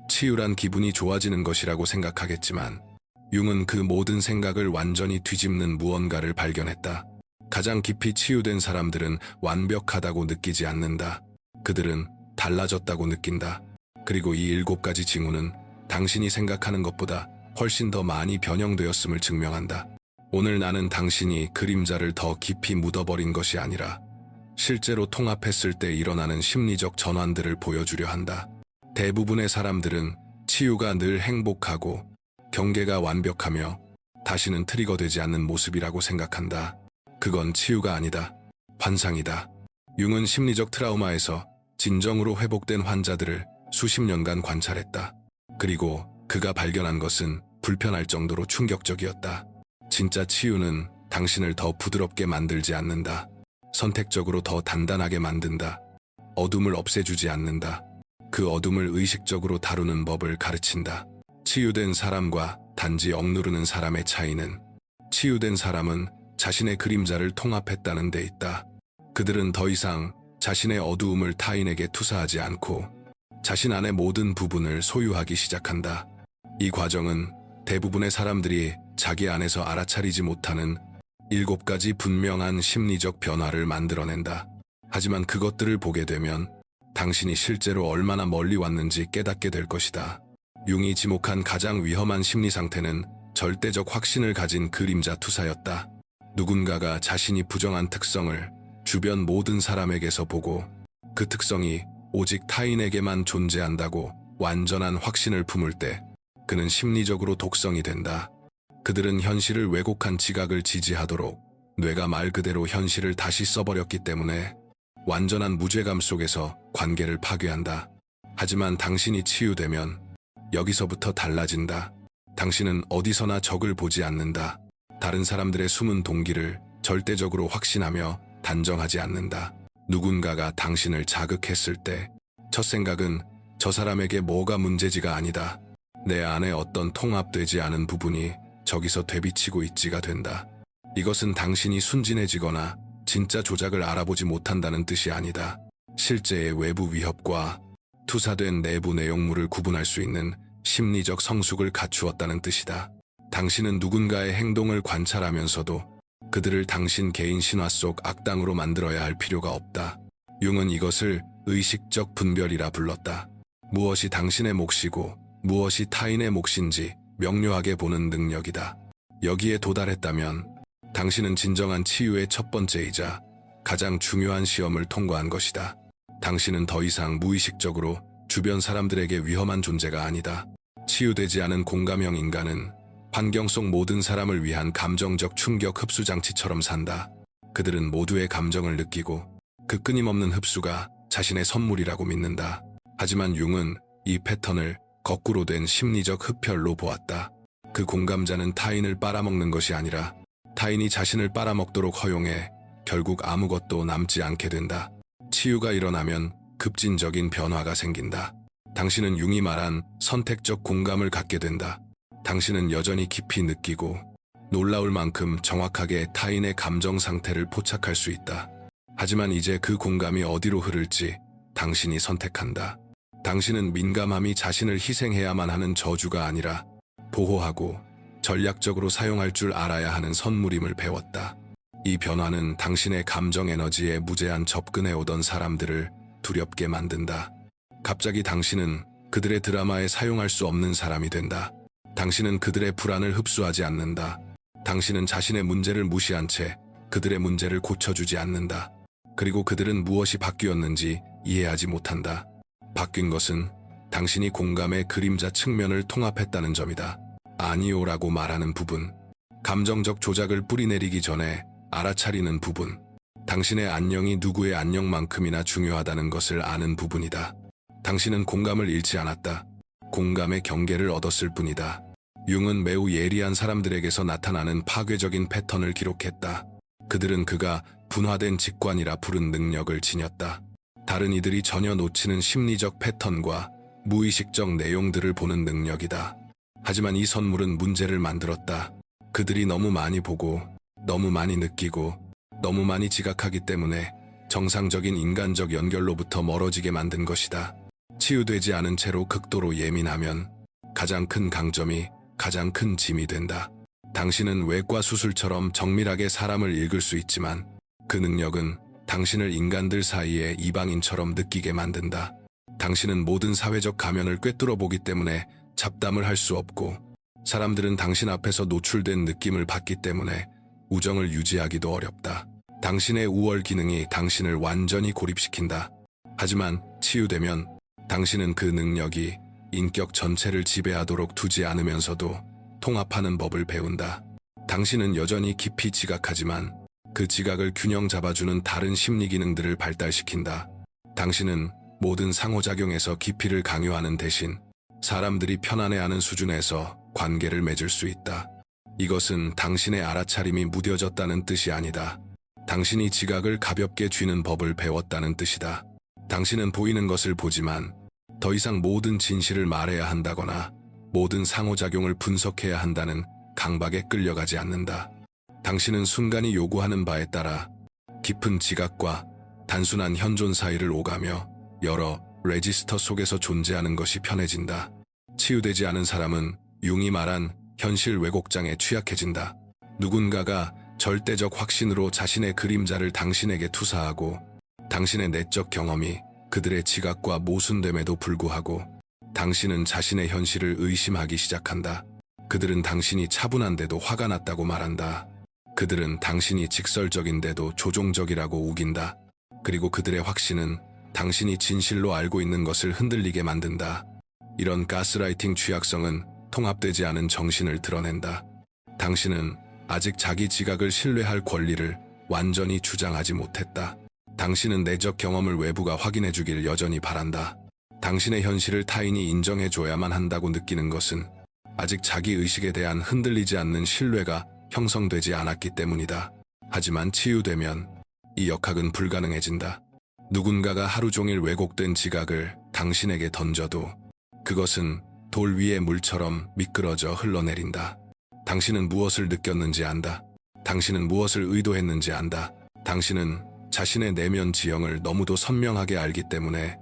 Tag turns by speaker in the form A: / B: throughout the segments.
A: 치유란 기분이 좋아지는 것이라고 생각하겠지만 융은 그 모든 생각을 완전히 뒤집는 무언가를 발견했다. 가장 깊이 치유된 사람들은 완벽하다고 느끼지 않는다. 그들은 달라졌다고 느낀다. 그리고 이 7가지 징후는 당신이 생각하는 것보다 훨씬 더 많이 변형되었음을 증명한다. 오늘 나는 당신이 그림자를 더 깊이 묻어버린 것이 아니라 실제로 통합했을 때 일어나는 심리적 전환들을 보여주려 한다. 대부분의 사람들은 치유가 늘 행복하고 경계가 완벽하며 다시는 트리거되지 않는 모습이라고 생각한다. 그건 치유가 아니다. 환상이다. 융은 심리적 트라우마에서 진정으로 회복된 환자들을 수십 년간 관찰했다. 그리고 그가 발견한 것은 불편할 정도로 충격적이었다. 진짜 치유는 당신을 더 부드럽게 만들지 않는다. 선택적으로 더 단단하게 만든다. 어둠을 없애주지 않는다. 그 어둠을 의식적으로 다루는 법을 가르친다. 치유된 사람과 단지 억누르는 사람의 차이는 치유된 사람은 자신의 그림자를 통합했다는 데 있다. 그들은 더 이상 자신의 어두움을 타인에게 투사하지 않고 자신 안의 모든 부분을 소유하기 시작한다. 이 과정은 대부분의 사람들이 자기 안에서 알아차리지 못하는 7가지 분명한 심리적 변화를 만들어낸다. 하지만 그것들을 보게 되면 당신이 실제로 얼마나 멀리 왔는지 깨닫게 될 것이다. 융이 지목한 가장 위험한 심리 상태는 절대적 확신을 가진 그림자 투사였다. 누군가가 자신이 부정한 특성을 주변 모든 사람에게서 보고 그 특성이 오직 타인에게만 존재한다고 완전한 확신을 품을 때 그는 심리적으로 독성이 된다. 그들은 현실을 왜곡한 지각을 지지하도록 뇌가 말 그대로 현실을 다시 써버렸기 때문에 완전한 무죄감 속에서 관계를 파괴한다. 하지만 당신이 치유되면 여기서부터 달라진다. 당신은 어디서나 적을 보지 않는다. 다른 사람들의 숨은 동기를 절대적으로 확신하며 단정하지 않는다. 누군가가 당신을 자극했을 때 첫 생각은 저 사람에게 뭐가 문제지가 아니다. 내 안에 어떤 통합되지 않은 부분이 저기서 되비치고 있지가 된다. 이것은 당신이 순진해지거나 진짜 조작을 알아보지 못한다는 뜻이 아니다. 실제의 외부 위협과 투사된 내부 내용물을 구분할 수 있는 심리적 성숙을 갖추었다는 뜻이다. 당신은 누군가의 행동을 관찰하면서도 그들을 당신 개인 신화 속 악당으로 만들어야 할 필요가 없다. 융은 이것을 의식적 분별이라 불렀다. 무엇이 당신의 몫이고 무엇이 타인의 몫인지 명료하게 보는 능력이다. 여기에 도달했다면 당신은 진정한 치유의 첫 번째이자 가장 중요한 시험을 통과한 것이다. 당신은 더 이상 무의식적으로 주변 사람들에게 위험한 존재가 아니다. 치유되지 않은 공감형 인간은 환경 속 모든 사람을 위한 감정적 충격 흡수 장치처럼 산다. 그들은 모두의 감정을 느끼고 그 끊임없는 흡수가 자신의 선물이라고 믿는다. 하지만 융은 이 패턴을 거꾸로 된 심리적 흡혈로 보았다. 그 공감자는 타인을 빨아먹는 것이 아니라 타인이 자신을 빨아먹도록 허용해 결국 아무것도 남지 않게 된다. 치유가 일어나면 급진적인 변화가 생긴다. 당신은 융이 말한 선택적 공감을 갖게 된다. 당신은 여전히 깊이 느끼고 놀라울 만큼 정확하게 타인의 감정 상태를 포착할 수 있다. 하지만 이제 그 공감이 어디로 흐를지 당신이 선택한다. 당신은 민감함이 자신을 희생해야만 하는 저주가 아니라 보호하고 전략적으로 사용할 줄 알아야 하는 선물임을 배웠다. 이 변화는 당신의 감정 에너지에 무제한 접근해 오던 사람들을 두렵게 만든다. 갑자기 당신은 그들의 드라마에 사용할 수 없는 사람이 된다. 당신은 그들의 불안을 흡수하지 않는다. 당신은 자신의 문제를 무시한 채 그들의 문제를 고쳐주지 않는다. 그리고 그들은 무엇이 바뀌었는지 이해하지 못한다. 바뀐 것은 당신이 공감의 그림자 측면을 통합했다는 점이다. 아니오라고 말하는 부분, 감정적 조작을 뿌리내리기 전에 알아차리는 부분, 당신의 안녕이 누구의 안녕만큼이나 중요하다는 것을 아는 부분이다. 당신은 공감을 잃지 않았다. 공감의 경계를 얻었을 뿐이다. 융은 매우 예리한 사람들에게서 나타나는 파괴적인 패턴을 기록했다. 그들은 그가 분화된 직관이라 부른 능력을 지녔다. 다른 이들이 전혀 놓치는 심리적 패턴과 무의식적 내용들을 보는 능력이다. 하지만 이 선물은 문제를 만들었다. 그들이 너무 많이 보고, 너무 많이 느끼고, 너무 많이 지각하기 때문에 정상적인 인간적 연결로부터 멀어지게 만든 것이다. 치유되지 않은 채로 극도로 예민하면 가장 큰 강점이 가장 큰 짐이 된다. 당신은 외과 수술처럼 정밀하게 사람을 읽을 수 있지만 그 능력은 당신을 인간들 사이에 이방인처럼 느끼게 만든다. 당신은 모든 사회적 가면을 꿰뚫어 보기 때문에 잡담을 할 수 없고 사람들은 당신 앞에서 노출된 느낌을 받기 때문에 우정을 유지하기도 어렵다. 당신의 우월 기능이 당신을 완전히 고립시킨다. 하지만 치유되면 당신은 그 능력이 인격 전체를 지배하도록 두지 않으면서도 통합하는 법을 배운다. 당신은 여전히 깊이 지각하지만 그 지각을 균형 잡아주는 다른 심리 기능들을 발달시킨다. 당신은 모든 상호작용에서 깊이를 강요하는 대신 사람들이 편안해하는 수준에서 관계를 맺을 수 있다. 이것은 당신의 알아차림이 무뎌졌다는 뜻이 아니다. 당신이 지각을 가볍게 쥐는 법을 배웠다는 뜻이다. 당신은 보이는 것을 보지만 더 이상 모든 진실을 말해야 한다거나 모든 상호작용을 분석해야 한다는 강박에 끌려가지 않는다. 당신은 순간이 요구하는 바에 따라 깊은 지각과 단순한 현존 사이를 오가며 여러 레지스터 속에서 존재하는 것이 편해진다. 치유되지 않은 사람은 융이 말한 현실 왜곡장에 취약해진다. 누군가가 절대적 확신으로 자신의 그림자를 당신에게 투사하고 당신의 내적 경험이 그들의 지각과 모순됨에도 불구하고 당신은 자신의 현실을 의심하기 시작한다. 그들은 당신이 차분한데도 화가 났다고 말한다. 그들은 당신이 직설적인데도 조종적이라고 우긴다. 그리고 그들의 확신은 당신이 진실로 알고 있는 것을 흔들리게 만든다. 이런 가스라이팅 취약성은 통합되지 않은 정신을 드러낸다. 당신은 아직 자기 지각을 신뢰할 권리를 완전히 주장하지 못했다. 당신은 내적 경험을 외부가 확인해 주길 여전히 바란다. 당신의 현실을 타인이 인정해줘야만 한다고 느끼는 것은 아직 자기 의식에 대한 흔들리지 않는 신뢰가 형성되지 않았기 때문이다. 하지만 치유되면 이 역학은 불가능해진다. 누군가가 하루 종일 왜곡된 지각을 당신에게 던져도 그것은 돌 위의 물처럼 미끄러져 흘러내린다. 당신은 무엇을 느꼈는지 안다. 당신은 무엇을 의도했는지 안다. 당신은 자신의 내면 지형을 너무도 선명하게 알기 때문에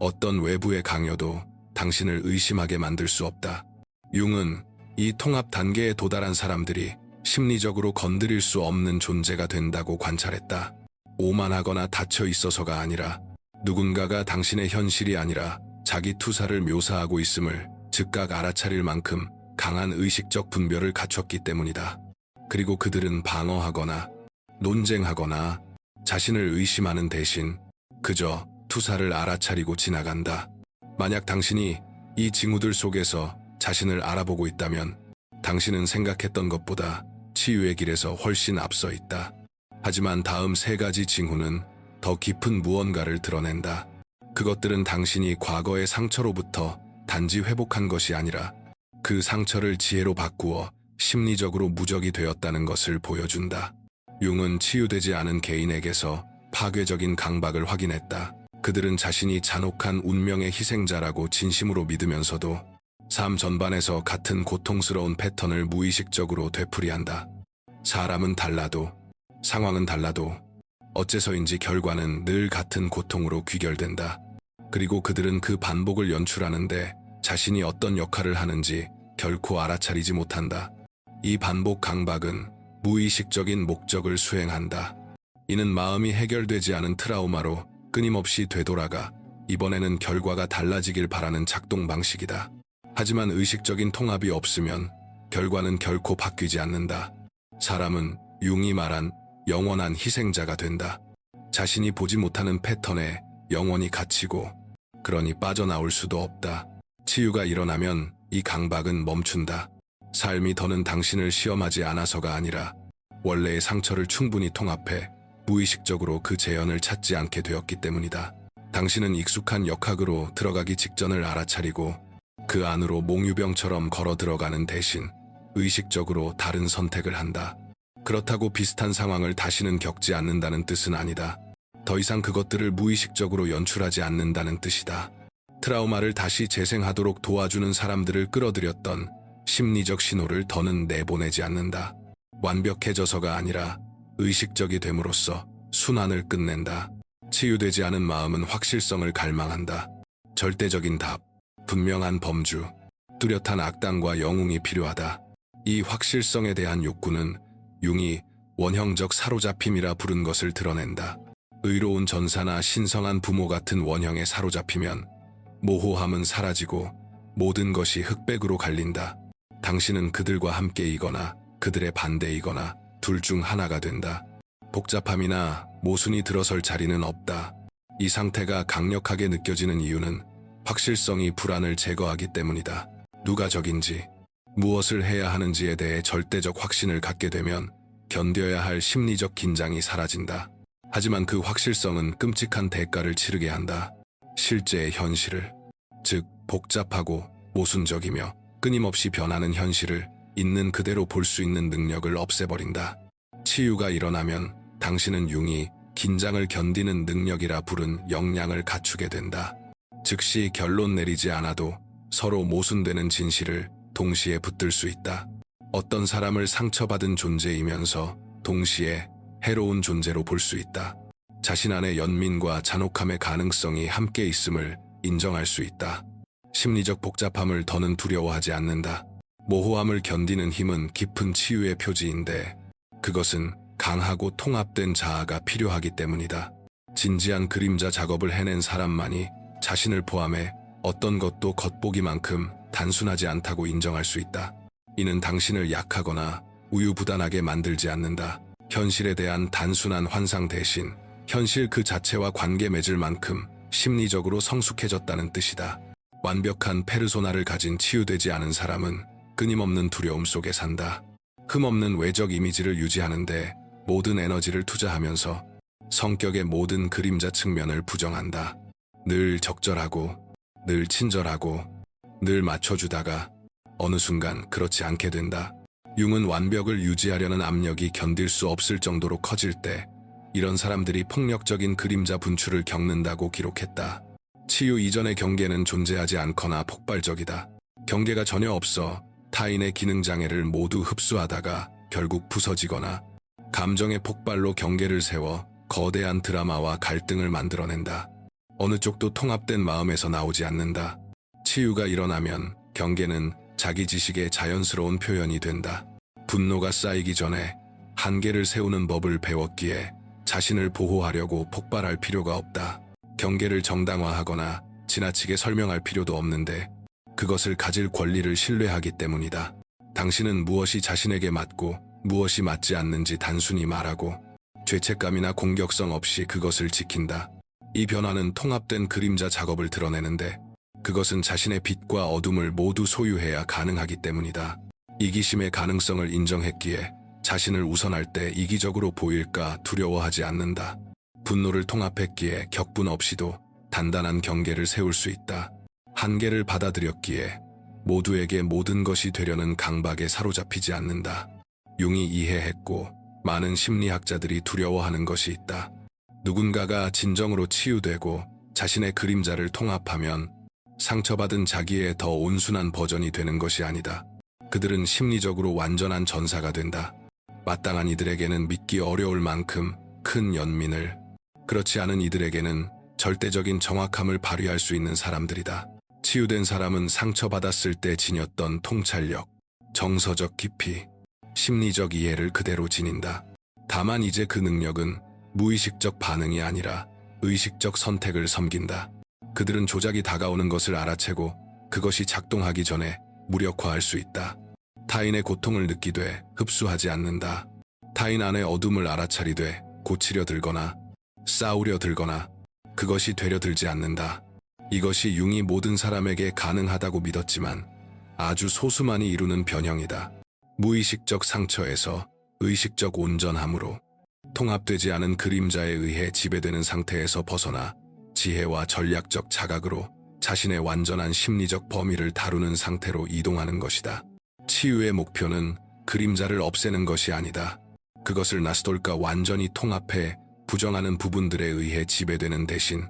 A: 어떤 외부의 강요도 당신을 의심하게 만들 수 없다. 융은 이 통합 단계에 도달한 사람들이 심리적으로 건드릴 수 없는 존재가 된다고 관찰했다. 오만하거나 닫혀 있어서가 아니라 누군가가 당신의 현실이 아니라 자기 투사를 묘사하고 있음을 즉각 알아차릴 만큼 강한 의식적 분별을 갖췄기 때문이다. 그리고 그들은 방어하거나 논쟁하거나 자신을 의심하는 대신 그저 투사를 알아차리고 지나간다. 만약 당신이 이 징후들 속에서 자신을 알아보고 있다면 당신은 생각했던 것보다 치유의 길에서 훨씬 앞서 있다. 하지만 다음 세 가지 징후는 더 깊은 무언가를 드러낸다. 그것들은 당신이 과거의 상처로부터 단지 회복한 것이 아니라 그 상처를 지혜로 바꾸어 심리적으로 무적이 되었다는 것을 보여준다. 융은 치유되지 않은 개인에게서 파괴적인 강박을 확인했다. 그들은 자신이 잔혹한 운명의 희생자라고 진심으로 믿으면서도 삶 전반에서 같은 고통스러운 패턴을 무의식적으로 되풀이한다. 사람은 달라도 상황은 달라도 어째서인지 결과는 늘 같은 고통으로 귀결된다. 그리고 그들은 그 반복을 연출하는데 자신이 어떤 역할을 하는지 결코 알아차리지 못한다. 이 반복 강박은 무의식적인 목적을 수행한다. 이는 마음이 해결되지 않은 트라우마로 끊임없이 되돌아가 이번에는 결과가 달라지길 바라는 작동 방식이다. 하지만 의식적인 통합이 없으면 결과는 결코 바뀌지 않는다. 사람은 융이 말한 영원한 희생자가 된다. 자신이 보지 못하는 패턴에 영원히 갇히고 그러니 빠져나올 수도 없다. 치유가 일어나면 이 강박은 멈춘다. 삶이 더는 당신을 시험하지 않아서가 아니라 원래의 상처를 충분히 통합해 무의식적으로 그 재현을 찾지 않게 되었기 때문이다. 당신은 익숙한 역학으로 들어가기 직전을 알아차리고 그 안으로 몽유병처럼 걸어 들어가는 대신 의식적으로 다른 선택을 한다. 그렇다고 비슷한 상황을 다시는 겪지 않는다는 뜻은 아니다. 더 이상 그것들을 무의식적으로 연출하지 않는다는 뜻이다. 트라우마를 다시 재생하도록 도와주는 사람들을 끌어들였던 심리적 신호를 더는 내보내지 않는다. 완벽해져서가 아니라 의식적이 됨으로써 순환을 끝낸다. 치유되지 않은 마음은 확실성을 갈망한다. 절대적인 답, 분명한 범주, 뚜렷한 악당과 영웅이 필요하다. 이 확실성에 대한 욕구는 융이 원형적 사로잡힘이라 부른 것을 드러낸다. 의로운 전사나 신성한 부모 같은 원형에 사로잡히면 모호함은 사라지고 모든 것이 흑백으로 갈린다. 당신은 그들과 함께이거나 그들의 반대이거나 둘 중 하나가 된다. 복잡함이나 모순이 들어설 자리는 없다. 이 상태가 강력하게 느껴지는 이유는 확실성이 불안을 제거하기 때문이다. 누가 적인지, 무엇을 해야 하는지에 대해 절대적 확신을 갖게 되면 견뎌야 할 심리적 긴장이 사라진다. 하지만 그 확실성은 끔찍한 대가를 치르게 한다. 실제의 현실을, 즉 복잡하고 모순적이며 끊임없이 변하는 현실을 있는 그대로 볼 수 있는 능력을 없애버린다. 치유가 일어나면 당신은 융이 긴장을 견디는 능력이라 부른 역량을 갖추게 된다. 즉시 결론 내리지 않아도 서로 모순되는 진실을 동시에 붙들 수 있다. 어떤 사람을 상처받은 존재이면서 동시에 해로운 존재로 볼 수 있다. 자신 안에 연민과 잔혹함의 가능성이 함께 있음을 인정할 수 있다. 심리적 복잡함을 더는 두려워하지 않는다. 모호함을 견디는 힘은 깊은 치유의 표지인데 그것은 강하고 통합된 자아가 필요하기 때문이다. 진지한 그림자 작업을 해낸 사람만이 자신을 포함해 어떤 것도 겉보기만큼 단순하지 않다고 인정할 수 있다. 이는 당신을 약하거나 우유부단하게 만들지 않는다. 현실에 대한 단순한 환상 대신 현실 그 자체와 관계 맺을 만큼 심리적으로 성숙해졌다는 뜻이다. 완벽한 페르소나를 가진 치유되지 않은 사람은 끊임없는 두려움 속에 산다. 흠없는 외적 이미지를 유지하는데 모든 에너지를 투자하면서 성격의 모든 그림자 측면을 부정한다. 늘 적절하고, 늘 친절하고, 늘 맞춰주다가 어느 순간 그렇지 않게 된다. 융은 완벽을 유지하려는 압력이 견딜 수 없을 정도로 커질 때 이런 사람들이 폭력적인 그림자 분출을 겪는다고 기록했다. 치유 이전의 경계는 존재하지 않거나 폭발적이다. 경계가 전혀 없어 타인의 기능장애를 모두 흡수하다가 결국 부서지거나 감정의 폭발로 경계를 세워 거대한 드라마와 갈등을 만들어낸다. 어느 쪽도 통합된 마음에서 나오지 않는다. 치유가 일어나면 경계는 자기 지식의 자연스러운 표현이 된다. 분노가 쌓이기 전에 한계를 세우는 법을 배웠기에 자신을 보호하려고 폭발할 필요가 없다. 경계를 정당화하거나 지나치게 설명할 필요도 없는데 그것을 가질 권리를 신뢰하기 때문이다. 당신은 무엇이 자신에게 맞고 무엇이 맞지 않는지 단순히 말하고 죄책감이나 공격성 없이 그것을 지킨다. 이 변화는 통합된 그림자 작업을 드러내는데 그것은 자신의 빛과 어둠을 모두 소유해야 가능하기 때문이다. 이기심의 가능성을 인정했기에 자신을 우선할 때 이기적으로 보일까 두려워하지 않는다. 분노를 통합했기에 격분 없이도 단단한 경계를 세울 수 있다. 한계를 받아들였기에 모두에게 모든 것이 되려는 강박에 사로잡히지 않는다. 융이 이해했고 많은 심리학자들이 두려워하는 것이 있다. 누군가가 진정으로 치유되고 자신의 그림자를 통합하면 상처받은 자기의 더 온순한 버전이 되는 것이 아니다. 그들은 심리적으로 완전한 전사가 된다. 마땅한 이들에게는 믿기 어려울 만큼 큰 연민을, 그렇지 않은 이들에게는 절대적인 정확함을 발휘할 수 있는 사람들이다. 치유된 사람은 상처받았을 때 지녔던 통찰력, 정서적 깊이, 심리적 이해를 그대로 지닌다. 다만 이제 그 능력은 무의식적 반응이 아니라 의식적 선택을 섬긴다. 그들은 조작이 다가오는 것을 알아채고 그것이 작동하기 전에 무력화할 수 있다. 타인의 고통을 느끼되 흡수하지 않는다. 타인 안의 어둠을 알아차리되 고치려 들거나 싸우려 들거나 그것이 되려 들지 않는다. 이것이 융이 모든 사람에게 가능하다고 믿었지만 아주 소수만이 이루는 변형이다. 무의식적 상처에서 의식적 온전함으로 통합되지 않은 그림자에 의해 지배되는 상태에서 벗어나 지혜와 전략적 자각으로 자신의 완전한 심리적 범위를 다루는 상태로 이동하는 것이다. 치유의 목표는 그림자를 없애는 것이 아니다. 그것을 나스돌과 완전히 통합해 부정하는 부분들에 의해 지배되는 대신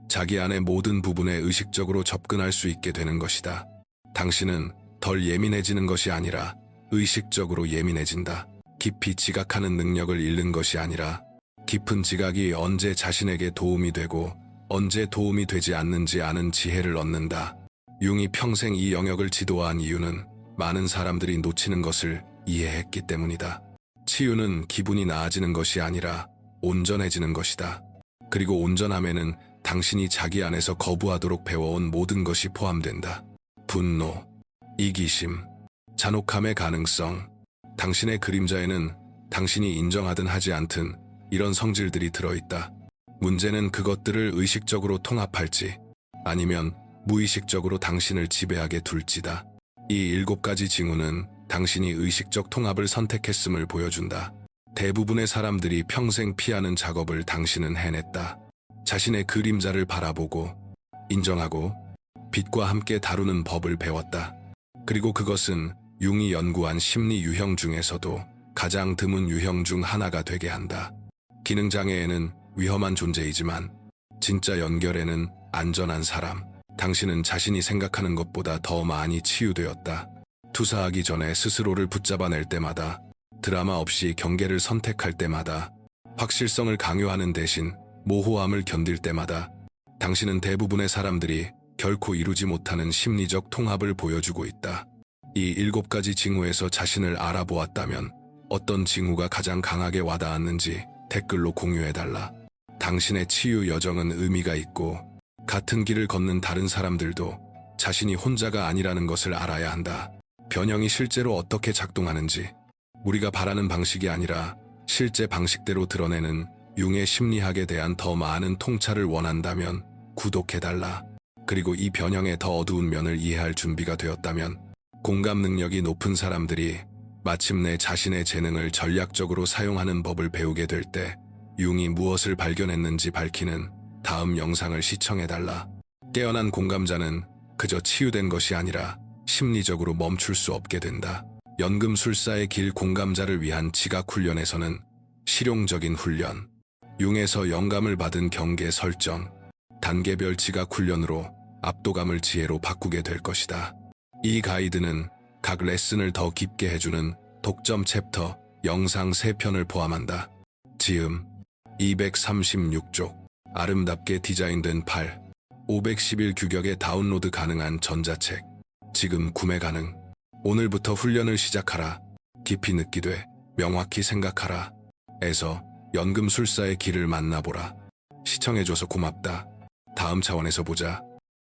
A: 자기 안의 모든 부분에 의식적으로 접근할 수 있게 되는 것이다. 당신은 덜 예민해지는 것이 아니라 의식적으로 예민해진다. 깊이 지각하는 능력을 잃는 것이 아니라 깊은 지각이 언제 자신에게 도움이 되고 언제 도움이 되지 않는지 아는 지혜를 얻는다. 융이 평생 이 영역을 지도한 이유는 많은 사람들이 놓치는 것을 이해했기 때문이다. 치유는 기분이 나아지는 것이 아니라 온전해지는 것이다. 그리고 온전함에는 당신이 자기 안에서 거부하도록 배워온 모든 것이 포함된다. 분노, 이기심, 잔혹함의 가능성, 당신의 그림자에는 당신이 인정하든 하지 않든 이런 성질들이 들어있다. 문제는 그것들을 의식적으로 통합할지 아니면 무의식적으로 당신을 지배하게 둘지다. 이 7가지 징후는 당신이 의식적 통합을 선택했음을 보여준다. 대부분의 사람들이 평생 피하는 작업을 당신은 해냈다. 자신의 그림자를 바라보고 인정하고 빛과 함께 다루는 법을 배웠다. 그리고 그것은 융이 연구한 심리 유형 중에서도 가장 드문 유형 중 하나가 되게 한다. 기능장애에는 위험한 존재이지만 진짜 연결에는 안전한 사람. 당신은 자신이 생각하는 것보다 더 많이 치유되었다. 투사하기 전에 스스로를 붙잡아낼 때마다, 드라마 없이 경계를 선택할 때마다, 확실성을 강요하는 대신 모호함을 견딜 때마다 당신은 대부분의 사람들이 결코 이루지 못하는 심리적 통합을 보여주고 있다. 이 7가지 징후에서 자신을 알아보았다면 어떤 징후가 가장 강하게 와닿았는지 댓글로 공유해달라. 당신의 치유 여정은 의미가 있고 같은 길을 걷는 다른 사람들도 자신이 혼자가 아니라는 것을 알아야 한다. 변형이 실제로 어떻게 작동하는지 우리가 바라는 방식이 아니라 실제 방식대로 드러내는 융의 심리학에 대한 더 많은 통찰을 원한다면 구독해달라. 그리고 이 변형의 더 어두운 면을 이해할 준비가 되었다면 공감 능력이 높은 사람들이 마침내 자신의 재능을 전략적으로 사용하는 법을 배우게 될 때 융이 무엇을 발견했는지 밝히는 다음 영상을 시청해달라. 깨어난 공감자는 그저 치유된 것이 아니라 심리적으로 멈출 수 없게 된다. 연금술사의 길 공감자를 위한 지각훈련에서는 실용적인 훈련, 융에서 영감을 받은 경계 설정, 단계별 지각훈련으로 압도감을 지혜로 바꾸게 될 것이다. 이 가이드는 각 레슨을 더 깊게 해주는 독점 챕터 영상 3편을 포함한다. 지음 236쪽 아름답게 디자인된 511 규격에 다운로드 가능한 전자책 지금 구매 가능. 오늘부터 훈련을 시작하라. 깊이 느끼되 명확히 생각하라. 에서 연금술사의 길을 만나보라. 시청해줘서 고맙다. 다음 차원에서 보자.